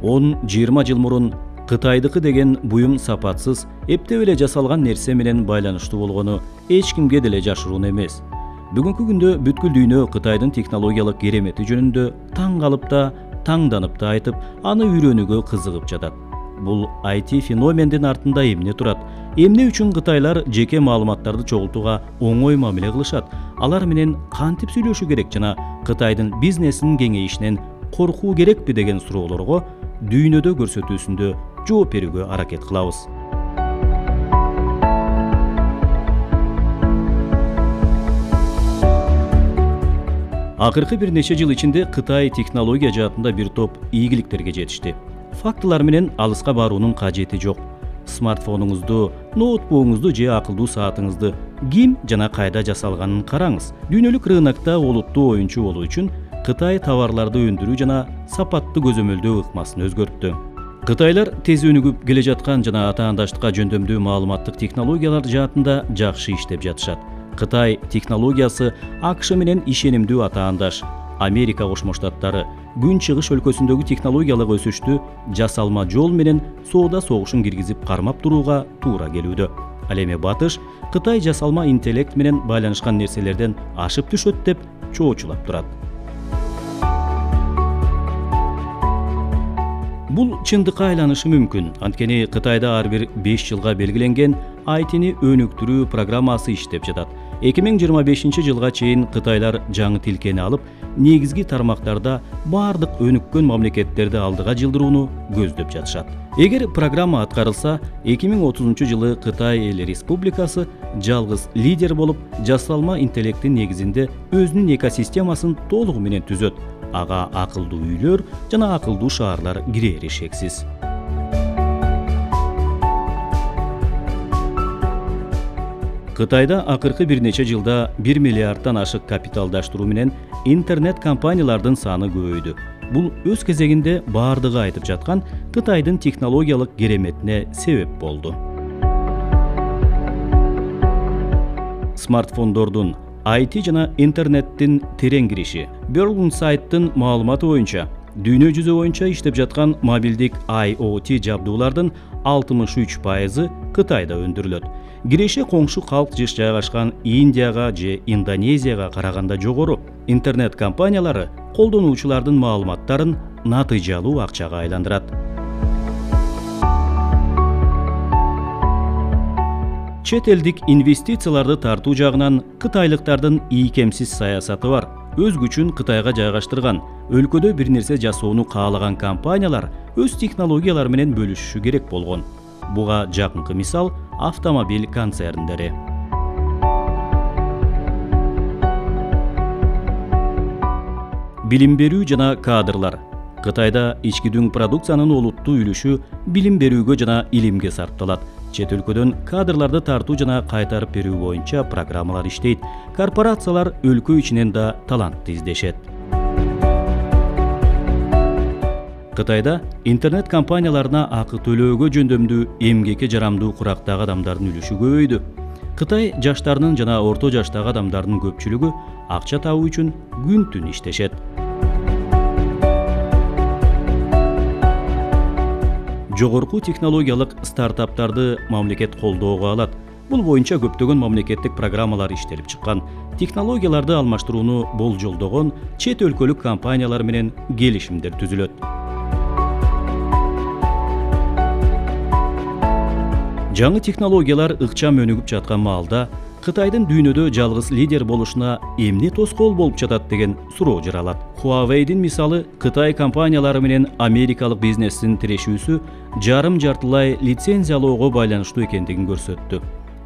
10-20 жыл мурун Кытайдыкы деген буюм сапатсыз, эптеп эле жасалган нерсе менен байланыштуу болгону эч кимге деле жашыруун эмес. Бүгүнкү күндө бүткүл дүйнө Кытайдын технологиялык керемети жөнүндө таң калып да, таңданып да айтып, аны үйрөнүүгө кызыгып жатат. Бул IT феномендин артында эмне турат? Эмне үчүн кытайлар жеке маалыматтарды чогултууга оңой мамиле кылышат? Алар менен кантип сүйлөшүү керек жана Кытайдын бизнесинин кеңейишинен коркуу керекпи деген суроолорго дүйнөдө көрсөтүүсүндө жооп берүүгө аракет кылабыз. Акыркы бир нече жыл ичинде Кытай технология жаатында бир топ ийгиликтерге жетишти. Фактылар менен алыска баруунун кажети жок. Смартфонуңузду, ноутбугуңузду же акылдуу саатыңызды ким жана кайда жасалганын караңыз. Дүйнөлүк рынокто олуттуу оюнчу болуу үчүн Кытай товарларды өндүрүү жана сапатты көзөмөлдөө ыкмасын өзгөрттү. Кытайлар тез өнүгүп келе жаткан жана атаандаштыкка жөндөмдүү маалыматтык технологиялар жаатында жакшы иштеп жатышат. Кытай технологиясы АКШ менен ишенимдүү атаандаш. Америка Кошмо Штаттары Күн Чыгыш өлкөсүндөгү технологиялык өсүштү жасалма жол менен соода согушун киргизип кармап турууга туура келүүдө. Ал эми Батыш Кытай жасалма интеллект менен байланышкан нерселерден ашып түшөт деп чоочулап турат. Бул чындыкка айланышы мүмкүн. Анткени Кытайда ар бир 5 жылга белгиленген IT-ни өнүктүрүү программасы иштеп жатат. 2025 жылга чейин Кытайлар жаңы тилкени алып, негизги тармактарда бардык өнүккөн мамлекеттерди алдыга жылдырууну көздөп жатышат. Эгер программа аткарылса, 2030 жылы Кытай эл республикасы жалгыз лидер болуп, жасалма интеллекттин негизинде өзүнүн экосистемасын толугу менен түзөт. Ага акылдуу үйлөр жана акылдуу шаарлар кирери шексиз. Кытайда акыркы бир нече жылда 1 миллиардтан ашык капиталдаштыруу менен интернет компаниялардын саны көбөйдү. Бул өз кезегинде бардыгы айтып жаткан Кытайдын технологиялык кереметине себеп болду. Смартфондордун IT жана интернеттин терең кириши. World Insight'тын маалыматы боюнча, дүйнө жүзү боюнча иштеп жаткан мобилдик IoT жабдуулардын 63% Кытайда өндүрүлөт. Киреше коңшу калк жыш жайгашкан Индияга же Индонезияга караганда жогору. Интернет компаниялары колдонуучулардын маалыматтарын натыйжалуу акчага айландырат. Чет элдик инвестицияларды тартуу жагынан кытайлыктардын ийкемсиз саясаты бар. Өз күчүн Кытайга жайгаштырган, өлкөдө бир нерсе жасоону каалаган компаниялар өз технологиялары менен бөлүшүшү керек болгон. Буга жакынкы мисал автомобиль концерндери. Билим берүү жана кадрлар. Кытайда ички дүң продукциянын олуттуу үлүшү билим берүүгө жана илимге сарпталат. Чет өлкөдөн кадрларды тартуу жана кайтарып берүү боюнча программалар иштейт. Корпорациялар өлкө ичинен да талантты издешет. Кытайда интернет компанияларына акы төлөөгө жөндөмдүү эмгекке жарамдуу курактагы адамдардын үлүшү көбөйдү. Кытай жаштарынын жана орто жаштагы адамдардын көпчүлүгү акча табуу үчүн күн-түн иштешет. Жогорку технологиялык стартаптарды мамлекет колдоого алат. Бул боюнча көптөгөн мамлекеттик программалар иштелип чыккан. Технологияларды алмаштырууну болжолдогон чет өлкөлүк компаниялар менен келишимдер түзүлөт. Жаңы технологиялар ыкчам өнүгүп жаткан маалда Кытайдын дүйнөдө жалгыз лидер болушуна эмне тоскоол болуп жатат деген суроо жаралат. Huawei'дин мисалы Кытай компаниялары менен америкалык бизнестин тирешүүсү жарым-жартылай лицензиялоого байланыштуу экендигин көрсөттү.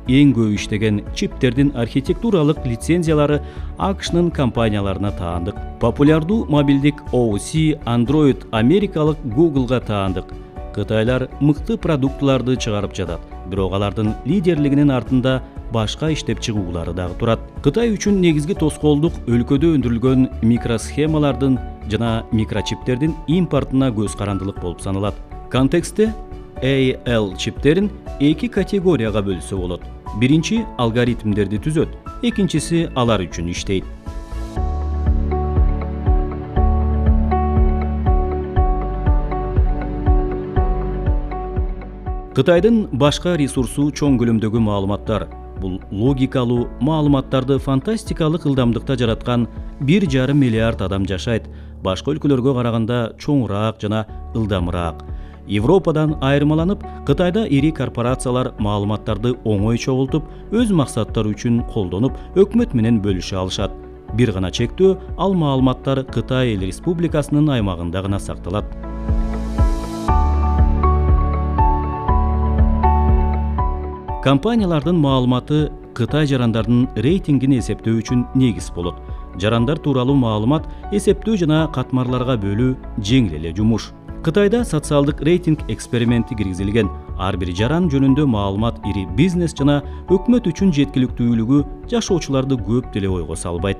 Эң көп иштеген чиптердин архитектуралык лицензиялары АКШнын компанияларына таандык. Популярдуу мобилдик OC, Android америкалык Google'га таандык. Кытайлар мыкты продуктыларды чыгарып жатат, бирок алардын лидерлигинин артында башка иштеп чыгуулары дагы турат. Кытай үчүн негизги тоскоолдук өлкөдө өндүрүлгөн микросхемалардын жана микрочиптердин импортуна көз карандылык болуп саналат. Контекстте AL чиптерин эки категорияга бөлсө болот. Биринчи алгоритмдерди түзөт, экинчиси алар үчүн иштейт. Кытайдын башка ресурсу чоң көлөмдөгү маалыматтар. Бул логикалуу маалыматтарды фантастикалык ылдамдыкта жараткан 1,5 миллиард адам жашайт. Башка өлкөлөргө караганда чоңураак жана ылдамыраак. Европадан айырмаланып, Кытайда ири корпорациялар маалыматтарды оңой чогултуп, өз максаттары үчүн колдонуп, өкмөт менен бөлүшө алышат. Бир гана чектөө, ал маалыматтар Кытай Эл Республикасынын аймагында гана сакталат. Компаниялардын маалыматы Кытай жарандардын рейтингин эсептөө үчүн негиз болот. Жарандар тууралуу маалымат эсептөө жана катмарларга бөлүү жеңил эле жумуш. Кытайда социалдык рейтинг эксперименти киргизилген. Ар бир жаран жөнүндө маалымат ири бизнес жана өкмөт үчүн жеткиликтүүлүгү жашоочуларды көп деле ойго салбайт.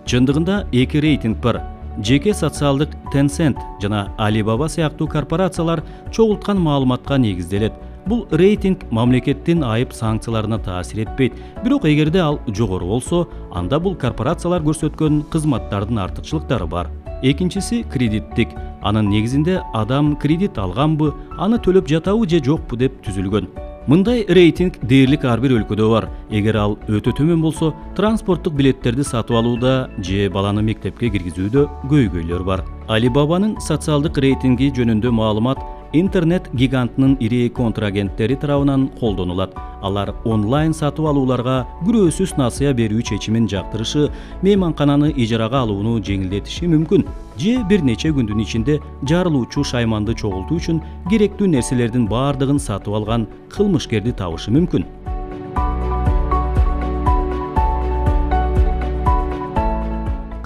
Чындыгында эки рейтинг бар. Жеке социалдык Tencent жана Alibaba сыяктуу корпорациялар чогулткан маалыматка негизделет. Бул рейтинг мамлекеттин айып санкцияларына таасир этпейт. Бирок эгерде ал жогору болсо, анда бул корпорациялар көрсөткөн кызматтардын артыкчылыктары бар. Экинчиси кредиттик. Анын негизинде адам кредит алганбы, аны төлөп жатабы же жокпу деп түзүлгөн. Мындай рейтинг дээрлик ар бир өлкөдө бар. Эгер ал өтө төмөн болсо, транспорттук билеттерди сатып алууда же баланы мектепке киргизүүдө көйгөйлөр бар. Alibaba'нын социалдык рейтинги жөнүндө маалымат интернет гигантынын ири контрагенттери тарабынан колдонулат. Алар онлайн сатып алууларга күрөөсүз насыя берүү чечимин жактырышы, мейманкананы ижарага алууну жеңилдетиши мүмкүн. Же бир нече күндүн ичинде жарылуучу шайманды чогултуу үчүн керектүү нерселердин бардыгын сатып алган кылмышкерди табышы мүмкүн.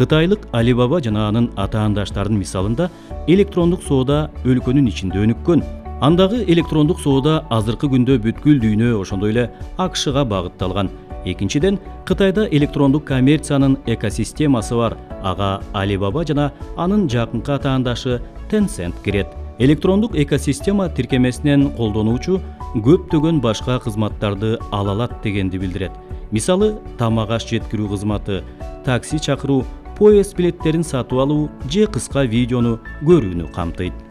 Кытайлык Alibaba жана анын атаандаштарынын мисалында электрондук соода өлкөнүн ичинде өнүккөн. Андагы электрондук соода азыркы күндө бүткүл дүйнө, ошондой эле АКШга багытталган. Экинчиден, Кытайда электрондук коммерциянын экосистемасы бар. Ага Alibaba жана анын жакынкы атаандашы Tencent кирет. Электрондук экосистема тиркемесинен колдонуучу көптөгөн башка кызматтарды ала алат дегенди билдирет. Мисалы, тамак аш жеткирүү кызматы, такси чакыруу, поезд билеттерин сатып алуу же кыска видеону көрүүнү камтыйт.